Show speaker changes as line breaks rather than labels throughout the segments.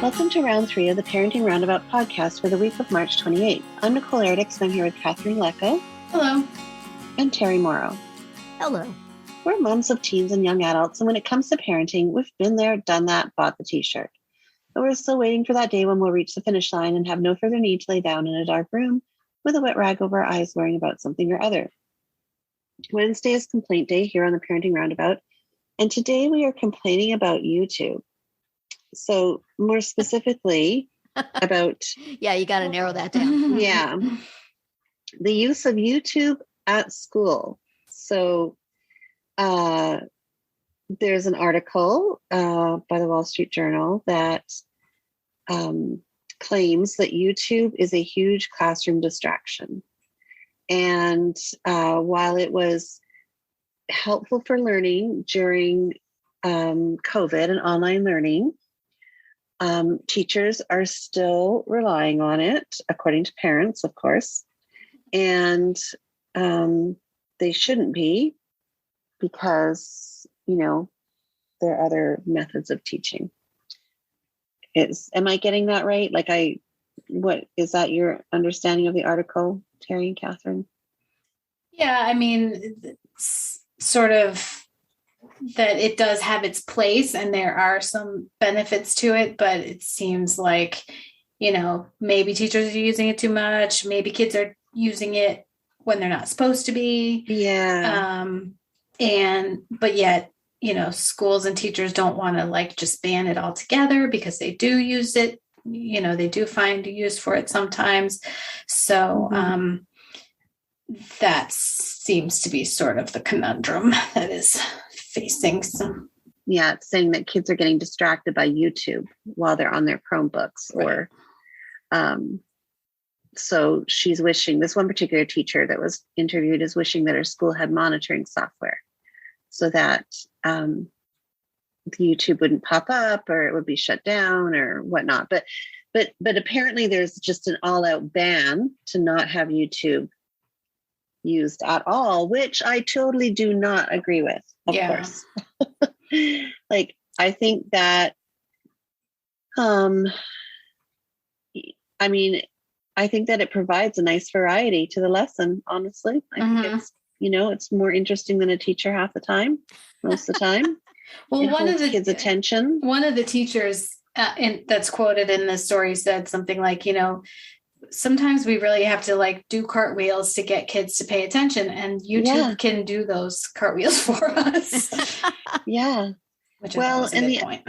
Welcome to round 3 of the Parenting Roundabout podcast for the week of March 28th. I'm Nicole Erdix, and I'm here with Catherine Lecco.
Hello.
And Terry Morrow.
Hello.
We're moms of teens and young adults, and when it comes to parenting, we've been there, done that, bought the t-shirt. But we're still waiting for that day when we'll reach the finish line and have no further need to lay down in a dark room with a wet rag over our eyes worrying about something or other. Wednesday is complaint day here on the Parenting Roundabout, and today we are complaining about YouTube. So more specifically about...
Yeah, you got to narrow that down.
Yeah. The use of YouTube at school. So there's an article by the Wall Street Journal that claims that YouTube is a huge classroom distraction. And while it was helpful for learning during COVID and online learning, teachers are still relying on it, according to parents, of course, and they shouldn't be because, you know, there are other methods of teaching. Am I getting that right? What is that your understanding of the article, Terry and Catherine?
Yeah, I mean, sort of that it does have its place and there are some benefits to it, but it seems like, you know, maybe teachers are using it too much. Maybe kids are using it when they're not supposed to be.
Yeah.
But yet, you know, schools and teachers don't want to just ban it altogether because they do use it. You know, they do find use for it sometimes. So that seems to be sort of the conundrum that is facing some.
Yeah, it's saying that kids are getting distracted by YouTube while they're on their Chromebooks, right. So she's wishing, this one particular teacher that was interviewed is wishing that her school had monitoring software so that the YouTube wouldn't pop up or it would be shut down or whatnot. But apparently there's just an all-out ban to not have YouTube used at all, which I totally do not agree with, of course. I think that, I think that it provides a nice variety to the lesson, honestly. I think it's, it's more interesting than a teacher half the time, most of the time.
Well, one of the
kids' attention.
One of the teachers that's quoted in the story said something like, sometimes we really have to do cartwheels to get kids to pay attention, and YouTube can do those cartwheels for us.
Yeah.
Which is a good point.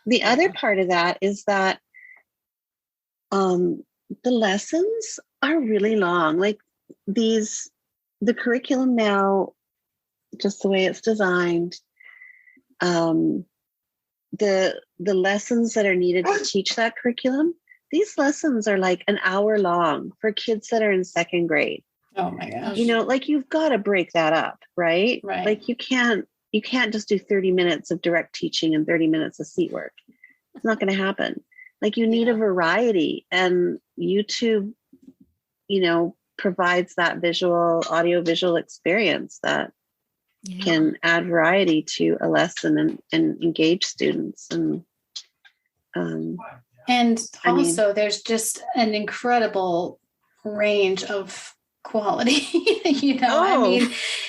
The other part of that is that the lessons are really long. The curriculum now, just the way it's designed, the lessons that are needed to teach that curriculum, these lessons are an hour long for kids that are in second grade.
Oh my gosh.
You've got to break that up, right?
Right.
You can't just do 30 minutes of direct teaching and 30 minutes of seat work. It's not going to happen. You need a variety, and YouTube, provides that audio visual experience that can add variety to a lesson and engage students.
There's just an incredible range of quality,
huge.
I was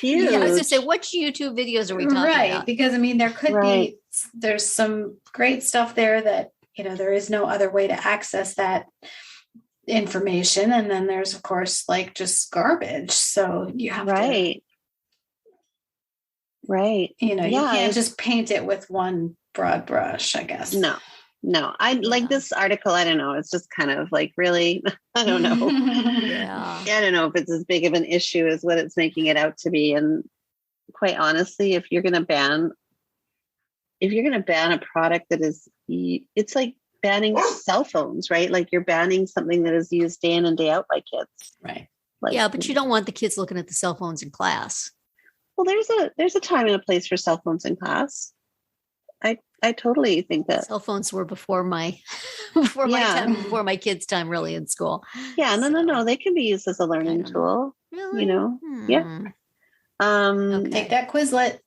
going to say, what YouTube videos are we talking about?
Right. Because there could there's some great stuff there that, there is no other way to access that information. And then there's, of course, just garbage. So you have to. Right. You can't just paint it with one broad brush, I guess.
No. This article, I don't know. It's just kind of really, I don't know.
Yeah.
I don't know if it's as big of an issue as what it's making it out to be. And quite honestly, if you're going to ban a product that is, it's like banning cell phones, right? You're banning something that is used day in and day out by kids.
Right.
But you don't want the kids looking at the cell phones in class.
Well, there's a time and a place for cell phones in class. I totally think that
cell phones were before my time, before my kids' time, really, in school.
Yeah, no. They can be used as a learning tool.
Really?
Yeah.
Take that Quizlet.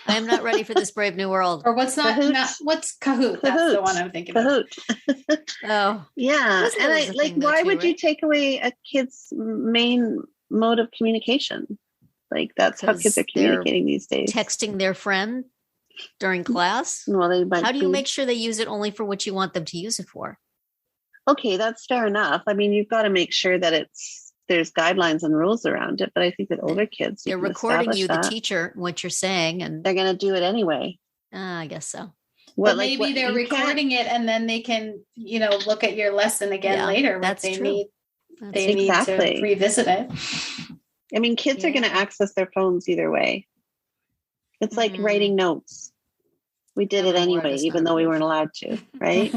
I'm not ready for this brave new world.
Or what's
Kahoot.
what's Kahoot? That's the one I'm thinking of.
Kahoot.
Oh,
Yeah.
Wasn't
And
that
I
was a
like,
thing though
why
too,
would you
right?
take away a kid's main mode of communication? Like that's how kids
Because
are communicating these days.
texting their friend during class.
Well, they might
How do you
be-
make sure they use it only for what you want them to use it for?
Okay, that's fair enough. I mean, you've got to make sure that there's guidelines and rules around it. But I think with older kids, you
They're
can
recording
establish
you, the
that.
teacher, what you're saying, and
They're going to do it anyway.
I guess so.
But maybe they're
you can't-
recording it and then they can, look at your lesson again
Yeah,
later.
that's
They
true.
need
That's
they need
Exactly.
to revisit it.
I mean, kids are going to
Yeah.
access their phones either way. It's like
Mhm.
writing notes. We did it
Evermore
anyway,
does
even
not
though we
approve.
weren't allowed to, right?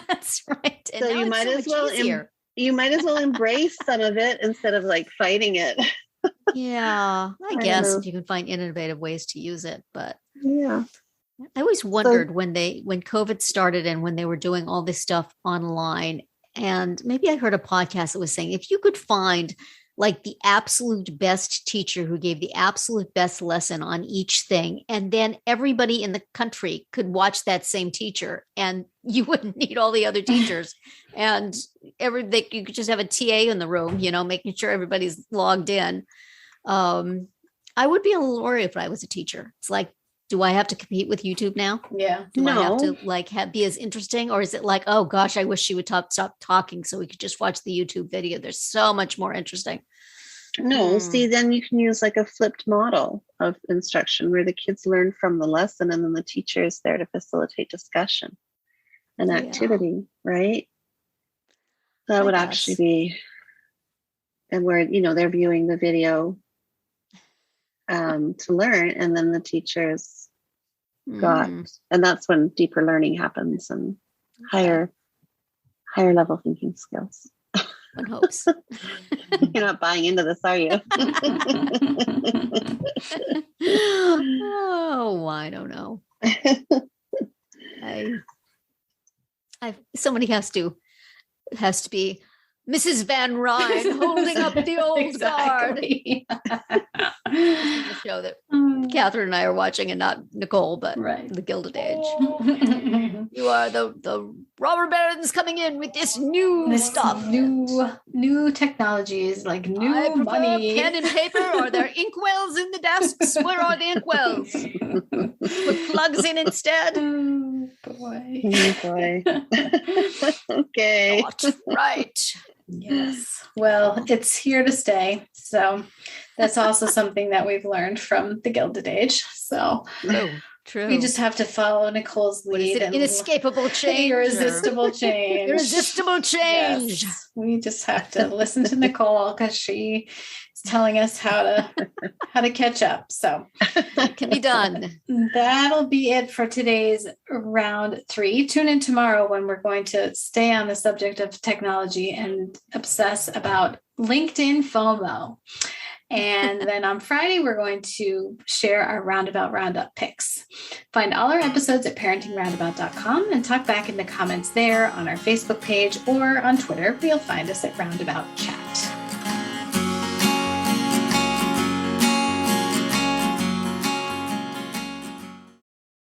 That's right. And
So
now
you
it's
might
so
as
much
well
easier.
You might as well embrace some of it instead of like fighting it.
Yeah, I
I
guess
know.
if you can find innovative ways to use it. But
Yeah.
I always wondered when COVID started and when they were doing all this stuff online, and maybe I heard a podcast that was saying if you could find like the absolute best teacher who gave the absolute best lesson on each thing, and then everybody in the country could watch that same teacher, and you wouldn't need all the other teachers, and you could just have a TA in the room, making sure everybody's logged in. I would be a little worried if I was a teacher. It's like, do I have to compete with YouTube now?
Yeah.
Do I have
No.
to be as interesting, or is it like, oh gosh, I wish she would stop talking so we could just watch the YouTube video? There's so much more interesting.
No, see, then you can use like a flipped model of instruction where the kids learn from the lesson and then the teacher is there to facilitate discussion and
Yeah.
activity, right? That
I
would
guess.
actually be, and where, they're viewing the video to learn, and then the teachers got, and that's when deeper learning happens and higher level thinking skills.
One hopes.
You're not buying into this, are you?
Oh, I don't know. Somebody has to be Mrs. Van Ryn holding up the old guard.
Exactly.
The show that Catherine and I are watching, and not Nicole, but
Right.
The Gilded Age. You are the robber barons coming in with this new stuff.
New technologies, like new
I prefer
money.
pen and paper. Are there inkwells in the desks? Where are the inkwells? Put plugs in instead.
Oh, boy.
Oh, boy. Okay.
Not right.
Yes. Well, it's here to stay. So that's also something that we've learned from the Gilded Age. So
True.
we just have to follow Nicole's
What is
lead.
it? Inescapable change.
Irresistible change.
Irresistible change.
Yes. We just have to listen to Nicole because she is telling us how to catch up. So
It can be done.
that'll be it for today's round 3. Tune in tomorrow when we're going to stay on the subject of technology and obsess about LinkedIn FOMO. And then on Friday, we're going to share our Roundabout Roundup picks. Find all our episodes at parentingroundabout.com and talk back in the comments there on our Facebook page or on Twitter. You'll find us at Roundabout Chat.